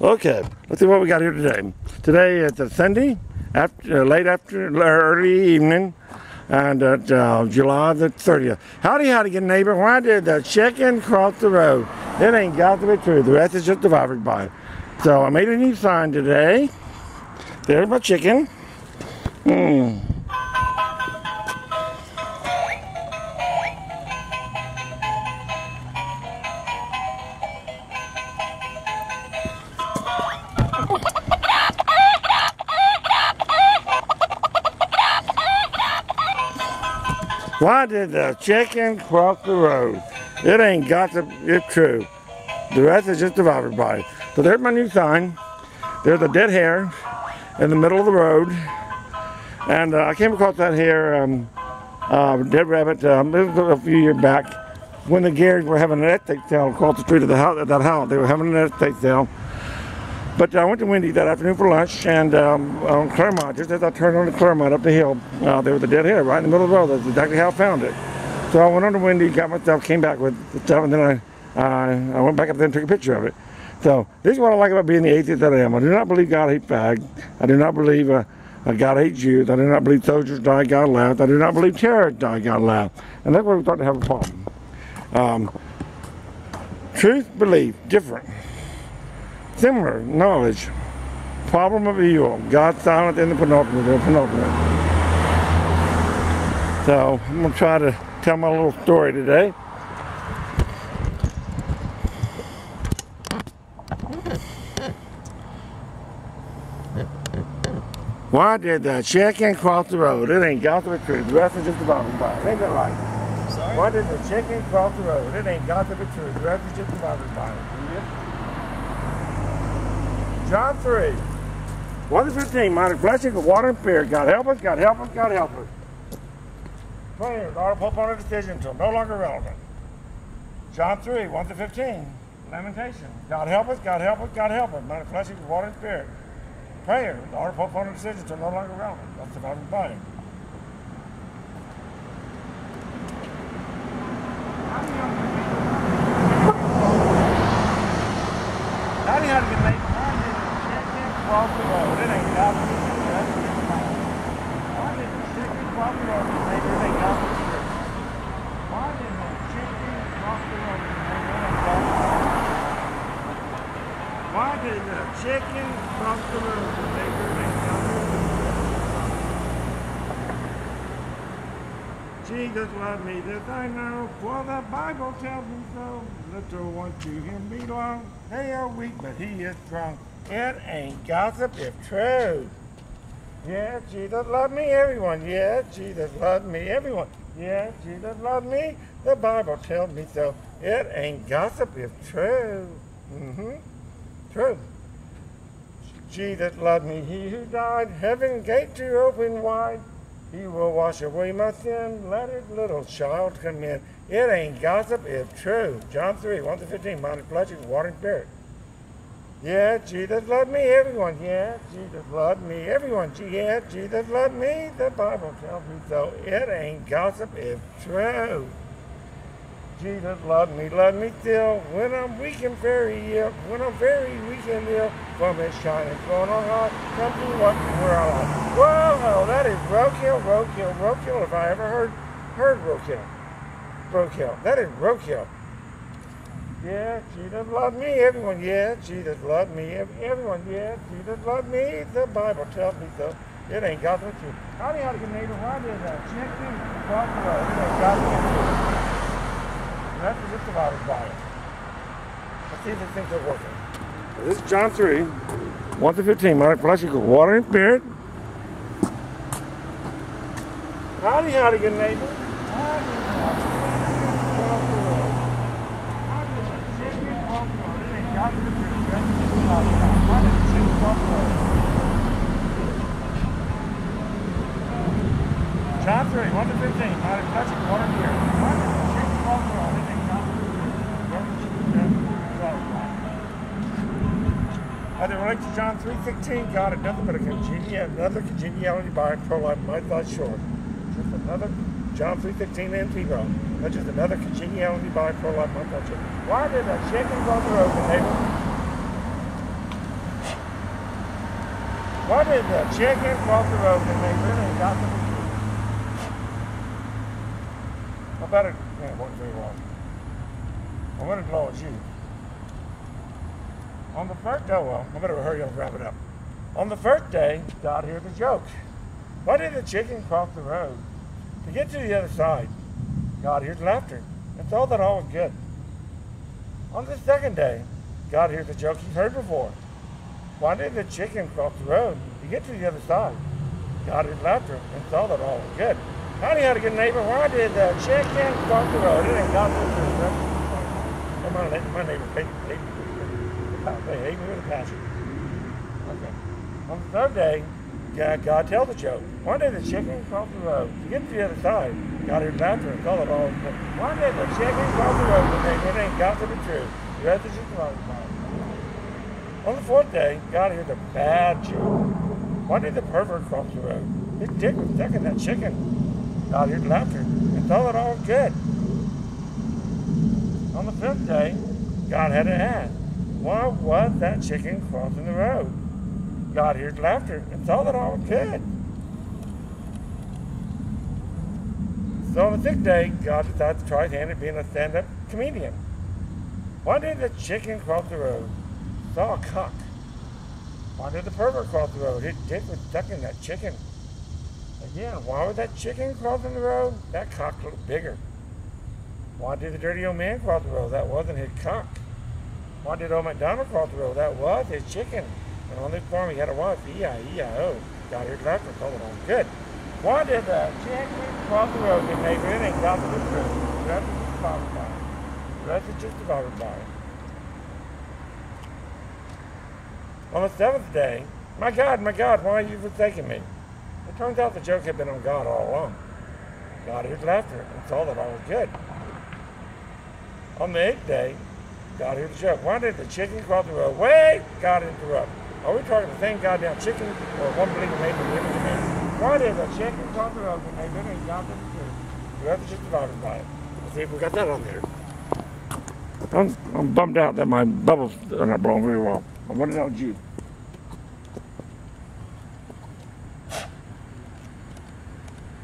Okay, let's see what we got here today. Today it's a Sunday, early evening, and July the 30th. Howdy, good neighbor. Why did the chicken cross the road? It ain't got to be true. The rest is just divided by. So I made a new sign today. There's my chicken. Why did the chicken cross the road? It ain't got to be true. The rest is just divided by. So there's my new sign. There's a dead hare in the middle of the road. And I came across that hare, dead rabbit, a few years back when the Garys were having an estate sale across the street of that house. They were having an estate sale. But I went to Wendy's that afternoon for lunch, and on Claremont, just as I turned on the Claremont up the hill, there was a dead hare right in the middle of the road. That's exactly how I found it. So I went on to Wendy's, got my stuff, came back with the stuff, and then I went back up there and took a picture of it. So this is what I like about being the atheist that I am. I do not believe God hates fags. I do not believe God hates Jews. I do not believe soldiers die, God laughed. I do not believe terrorists die, God laughed. And that's where we start to have a problem. Truth, belief, different. Similar knowledge, problem of evil, God silent in the penultimate. So I'm going to try to tell my little story today. Why did the chicken cross the road? It ain't got to be true. The rest is just about to buy. Ain't that right? Sorry? Why did the chicken cross the road? It ain't got to be true. The rest is just about to buy. John 3, 1-15, minus blessing of water and spirit. God help us, God help us, God help us. Prayers are upon a decision until no longer relevant. John 3, 1-15, lamentation. God help us, God help us, God help us. Minus blessing of water and spirit. Prayers are upon a decision until no longer relevant. That's about the body. How do you have to get late? Cross the road. It ain't got to be true. Why did the chicken cross the road? It ain't got to be true. Why did the chicken cross the road? It ain't got to be true. Why did the chicken cross the road? It ain't got to be true. Jesus loved me, this I know, for the Bible tells me so. Little ones to him belong. They are weak, but he is strong. It ain't gossip if true. Yeah, Jesus loved me, everyone. Yeah, Jesus loved me, everyone. Yeah, Jesus loved me. The Bible tells me so. It ain't gossip if true. True. Jesus loved me, he who died. Heaven gate to open wide. He will wash away my sin. Let his little child come in. It ain't gossip if true. John 3, 1-15, minus blessing, water and spirit. Yeah, Jesus loved me, everyone. Yeah, Jesus loved me, everyone. Yeah, Jesus loved me. The Bible tells me so. It ain't gossip if true. Jesus loved me still. When I'm weak and very ill, when I'm very weak and ill, from his shining throne on high, come to what where I lie. Whoa, that is roadkill. If I ever heard roadkill. That is roadkill. Yeah, Jesus loved me, everyone. Yeah, Jesus loved me, everyone. Yeah, Jesus loved me. The Bible tells me so. It ain't got to be true. How do you have to get neighbor? Why did that chicken cross the road? It ain't got to be true. That's just about as by it. Let's see if these things are working. This is John 3, 1-15. My blessing of water and spirit. How do you have to get neighbor? How do you have to cross the road? John 3, 1-15, not a touching water here. As it relates to John 3:16, God had nothing but another congeniality by pro-life might lie short. Just another John 3:16 NT wrong. That's just another congeniality by pro-life culture. Why did a chicken cross the road, neighbor? Why did the chicken cross the road, neighbor, and got to the tree? I better can't work very well. I'm gonna blow at you. On the first day, well, I better hurry up and wrap it up. On the first day, God heard the joke. Why did the chicken cross the road? To get to the other side, God hears laughter and saw that all was good. On the second day, God hears the joke he's heard before. Why did the chicken cross the road? To get to the other side, God hears laughter and saw that all was good. Howdy, had a good neighbor. Why did the chicken cross the road? It ain't God hears the road. My neighbor hate me. They hate me with a passion. Okay. On the third day, God tells the joke. Why did the chicken cross the road? To get to the other side, God heard laughter and saw it all. Why did the chicken cross the road? It ain't got to be true. The rest is just about it. On the fourth day, God heard a bad joke. Why did the pervert cross the road? His dick was stuck in that chicken. God heard laughter and saw it all good. On the fifth day, God had to ask, why was that chicken crossing the road? God heard laughter and saw that all was good. So on the sixth day, God decided to try his hand at being a stand-up comedian. Why did the chicken cross the road? Saw a cock. Why did the pervert cross the road? His dick was stuck in that chicken. Again, why was that chicken crossing the road? That cock looked bigger. Why did the dirty old man cross the road? That wasn't his cock. Why did old MacDonald cross the road? That was his chicken. And on this farm he had a wife, E-I-E-I-O. God heard laughter and told it all good. Why did the chicken cross the road, good neighbor? It ain't got to be true. The rest is just about it. The rest is just about it. On the seventh day, my God, why are you forsaking me? It turns out the joke had been on God all along. God heard laughter and saw that all was good. On the eighth day, God heard the joke. Why did the chicken cross the road? Wait! God interrupted. Are we talking the same goddamn chicken or one blinking made in the image of man? Why did the chicken cross the road when they didn't got to the truth? The rest is just about it. Let's see if we got that on there. I'm bummed out that my bubbles are not blowing very well. I'm running out of juice.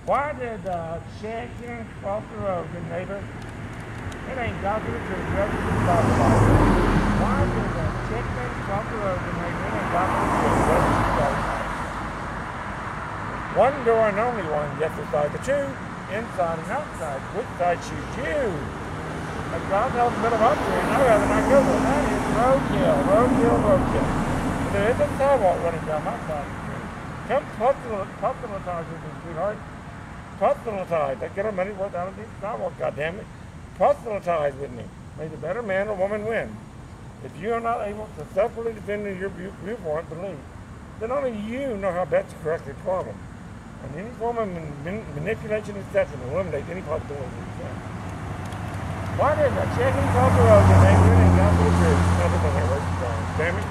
Why did the chicken cross the road, good neighbor? It ain't got to the truth. The rest is just about it. Why did the chicken cross the road, good neighbor? It ain't got to the truth. The rest is just about it. One door and only one gets beside the two, inside and outside. Which side choose you? A ground out in the middle of our street, and I'd rather not go there. That is roadkill. But there is a sidewalk running down my side of the street. Come proselytize with me, sweetheart. Proselytize. I get our money worth out of the sidewalk, goddammit. Proselytize with me. May the better man or woman win. If you are not able to successfully defend your viewpoint belief, then only you know how best to correct the problem. And any form of manipulation and deception eliminates any possibility of success. Why did the chicken cross the road and they really ain't got to the truth? Nothing on that way. Damn it.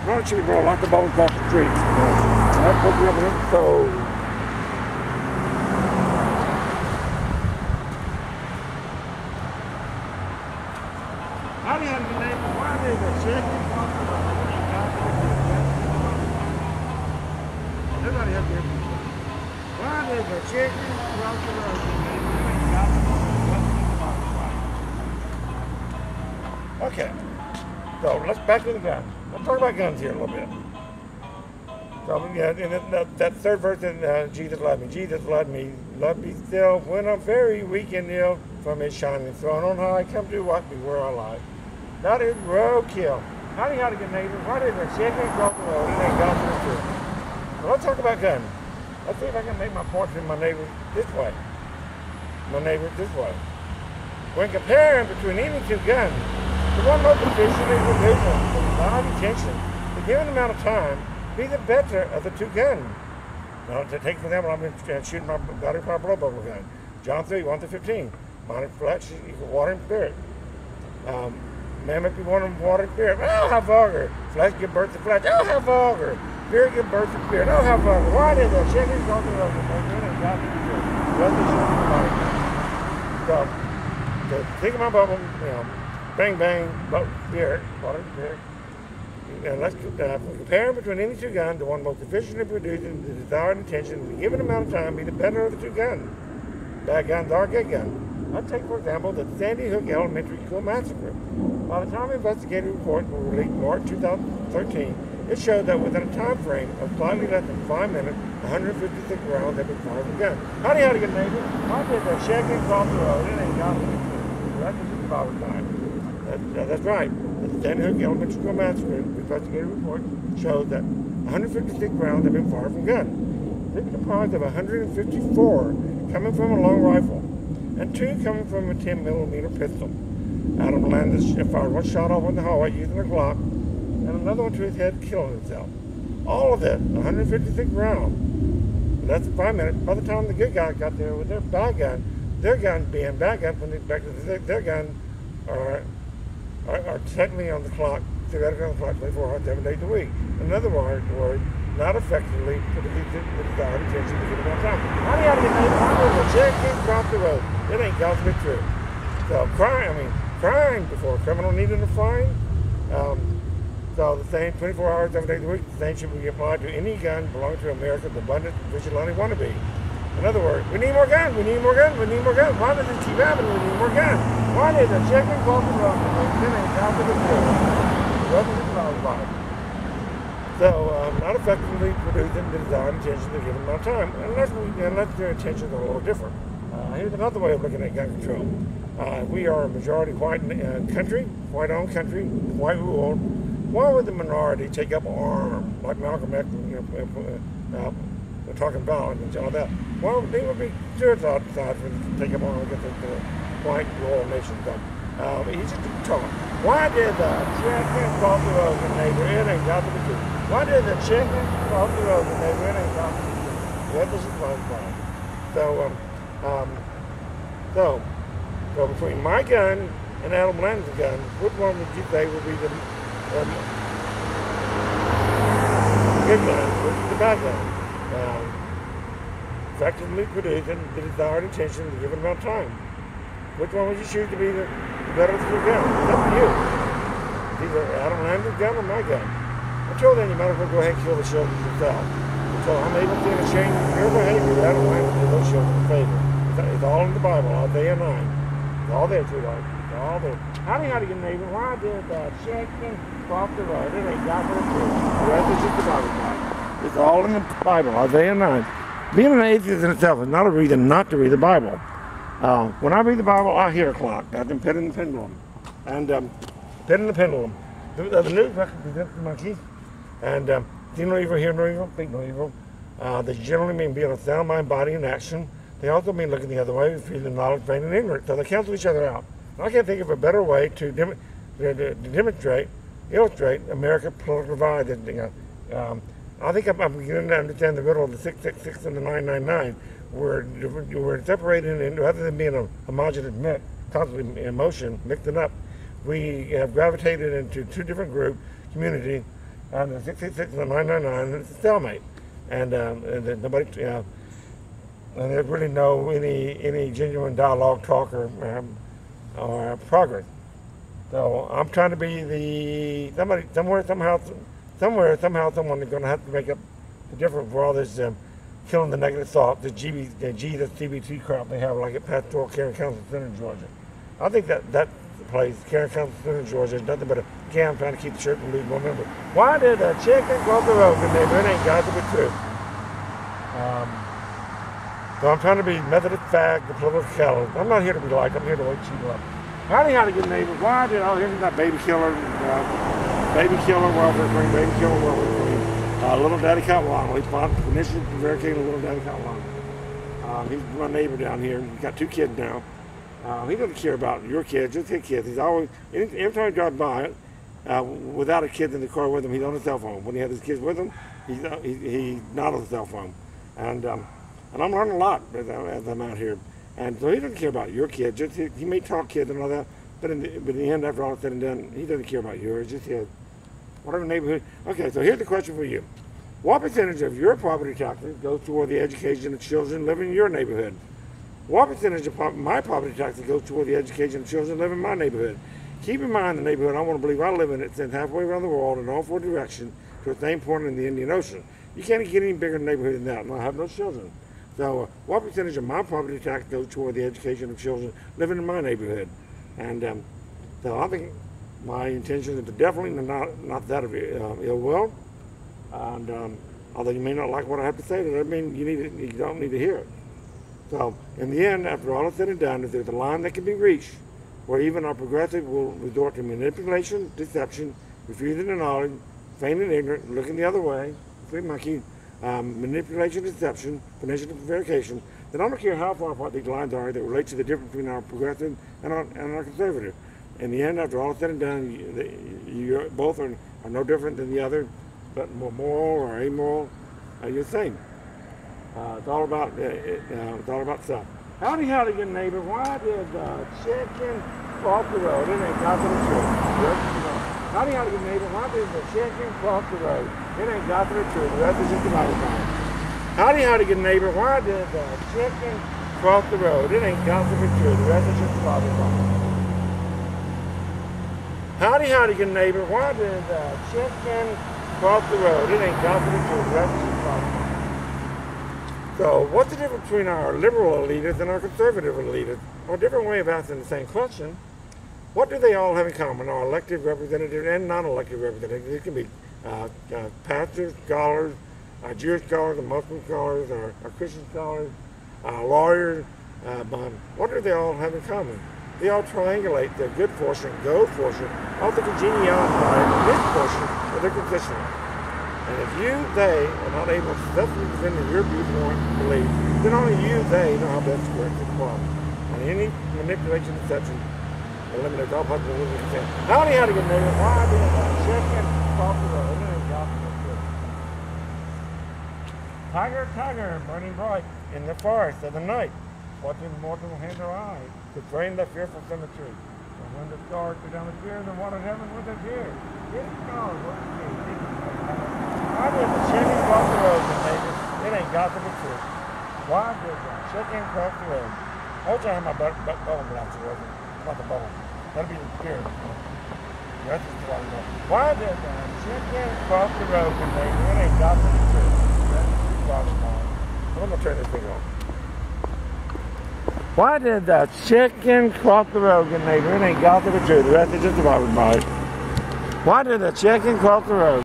Why don't you roll like the ball across the street? That's what we're up in. So. How do you have the name? Why did the chicken cross the road and they ain't got to the truth? Everybody up here. Why did the chicken cross the road and they really ain't got to the truth? Okay, so let's back to the guns. Let's talk about guns here a little bit. So, yeah, in that third verse in Jesus loved me. Jesus loved me still when I'm very weak and ill. From his shining throne on high, come to watch me where I lie. That is roadkill. How do you have to get neighbors? Why did the chicken cross the road and they got to the truth? So let's talk about guns. Let's see if I can make my point to my neighbor this way. When comparing between any two guns, the one most efficient is the big one, with wide attention. The given amount of time, be the better of the two guns. Now, to take for example, I'm shooting my battery power blow bubble gun. John 3, 1-15. Minor flesh equal water and spirit. Man must be one of water and spirit. Oh, how vulgar. Flesh give birth to flesh. Oh, how vulgar. Spirit give birth to spirit. Oh, how vulgar. Why did the chicken go to the road and got to the truth? So, take my bubble, bang, bang, beer, water, beer. And let's compare between any two guns, the one most efficiently producing the desired intention in a given amount of time be the better of the two guns. Bad guns are good guns. Let's take, for example, the Sandy Hook Elementary School Massacre. By the time the investigative reports were released in March 2013, it showed that within a time frame of slightly less than 5 minutes, 156 rounds had been fired from guns. Howdy, good neighbor. I did the shaking across the road. It ain't got to be true. That's just about time. That's right. The Sandy Hook Elementary School Massacre investigative report showed that 156 rounds had been fired from guns. It's comprised of 154 coming from a long rifle and 2 coming from a 10mm pistol. Adam Landis fired 1 shot off in the hallway using a Glock and another one to his head, killing himself. All of this, 156 rounds. That's 5 minutes. By the time the good guys got there with their bad gun, their guns being bad guns, when they back to their guns are technically on the clock, theoretically on the clock 24 hours, 7 days a week. In other words, not effectively for the desired intention to get them on time. How do you have to get made? I was a check across the road. It ain't got to be true. So crime before a criminal needing a fine. So the same 24 hours, 7 days a week, the same should be applied to any gun belonging to America's abundant vigilante wannabe. In other words, we need more guns, we need more guns, we need more guns. Why does it keep happening? We need more guns. Why did the check across the road? It ain't got to be true. Wasn't it about? So, not effectively producing the desired intention to give them amount of time, unless their intentions are a little different. Here's another way of looking at gun control. We are a majority white country, white-owned country, white-ruled. Why would the minority take up arms, like Malcolm X, we're talking violence and all that? Well, they would be suicide to take up arms against the white rural nation. He's just talking. Why did the chicken cross the road, neighbor? It ain't got to be true. Why did the chicken cross the road, neighbor? It ain't got to be true. Yeah, this is my point. So between my gun and Adam Landis' gun, which one would you say would be the good gun, which is the bad gun? Effectively producing the desired intention to give it amount of time. Which one would you choose to be the better for your gun? It's up to you. It's either Adam Landis' gun or my gun. Until then, you might as well go ahead and kill the children yourself. Until I'm able to change your behavior, Adam Landis do those children a favor. It's all in the Bible, Isaiah 9. It's all there, sweetheart. It's all there. Howdy, your neighbor. Why did the chicken cross the road? It ain't got to be. The rest is just the Bible. It's all in the Bible, Isaiah 9. Being an atheist in itself is not a reason not to read the Bible. When I read the Bible, I hear a clock. I've been pitting the pendulum. And pitting the pendulum. The news represents the monkey. And see no evil, hear no evil, think no evil. They generally mean being a sound mind, body, and action. They also mean looking the other way, feeling knowledge, pain, and ignorance. So they cancel each other out. I can't think of a better way to illustrate America's political divide. I think I'm beginning to understand the riddle of the 666 and the 999. We're separated into, rather than being a homogeneous mix, constantly in motion, mixing up, we have gravitated into 2 different group communities, and the 666 and the 999, it's a stalemate. And nobody, and there's really no any genuine dialogue, talk, or progress. So I'm trying to be somewhere, someone is going to have to make up the difference for all this killing the negative thought, the Jesus CBT crap they have, like at Pastoral Care and Council Center in Georgia. I think that place, Care and Council Center in Georgia, is nothing but a scam trying to keep the church from losing more members. Why did a chicken cross the road, good neighbor? It ain't got to be true. So I'm trying to be Methodist fag, the political catalyst. I'm not here to be liked. I'm here to wake you up. Howdy, good neighbor. Why did here's that baby killer, welfare queen, baby killer, welfare queen. Little Daddy Catwalk. He's fought initially from Ergate, Little Daddy Catwalk. He's my neighbor down here. He's got 2 kids now. He doesn't care about your kids, just his kids. He's always, every time he drives by, without a kid in the car with him, he's on his cell phone. When he has his kids with him, he's not on the cell phone. And I'm learning a lot as I'm out here. And so he doesn't care about your kids. Just he may talk kids and all that, but in the end, after all is said and done, he doesn't care about yours. Just his. Whatever neighborhood. Okay, so here's the question for you. What percentage of your property taxes goes toward the education of children living in your neighborhood? What percentage of my property taxes goes toward the education of children living in my neighborhood? Keep in mind the neighborhood I want to believe I live in it extends halfway around the world in all four directions to its main point in the Indian Ocean. You can't get any bigger neighborhood than that, and I have no children. So what percentage of my property tax goes toward the education of children living in my neighborhood? And so I think my intention is definitely not that of ill will. And although you may not like what I have to say, that doesn't mean you don't need to hear it. So in the end, after all is said and done, if there's a line that can be reached, where even our progressive will resort to manipulation, deception, refusing to knowledge, feigning ignorant, looking the other way, free monkey, manipulation, deception, permission to prevarication, then I don't care how far apart these lines are that relate to the difference between our progressive and our conservative. In the end, after all is said and done, you both are no different than the other, but more moral or amoral, you're the same. It's all about self. Howdy, good neighbor. Why did chicken cross the road? It ain't got to the truth. Howdy, good neighbor. Why did the chicken cross the road? It ain't got to the truth. The rest is just about it. Howdy, good neighbor. Why did the chicken cross the road? It ain't got to the truth. The rest is just about it. Howdy, good neighbor. Why did the chicken cross the road? It ain't got to the truth. The rest is just about it. So, what's the difference between our liberal elitists and our conservative elitists? Or a different way of asking the same question. What do they all have in common? Our elected representatives and non-elected representatives. It can be pastors, scholars, Jewish scholars, Muslim scholars, or Christian scholars, lawyers. What do they all have in common? They all triangulate the good portion, gold portion, of the congeniality misportion of their constituents. And if they are not able to successfully defend your viewpoint and belief, then only they know how best to correct the problem. And any manipulation, deception, eliminates all possible consent. Howdy, good neighbor. Why did I chicken cross the road? Tiger, burning bright in the forest of the night, watching mortal hand or eye, to frame the fearful cemetery. And when the stars go down the tear, the water heaven with a tear. It stars, what you see. Why did the chicken cross the road, neighbor? It ain't got to be true. Why did the chicken cross the road? I wish I had my bubble blast, it wasn't. Not the bubble. That'd be the spirit. That's just what I know. Why did the chicken cross the road, neighbor? It ain't got to be true. That's just what I know. I'm going to turn this thing off. Why did the chicken cross the road, neighbor? It ain't got to be true. The rest is just about right. Why did the chicken cross the road?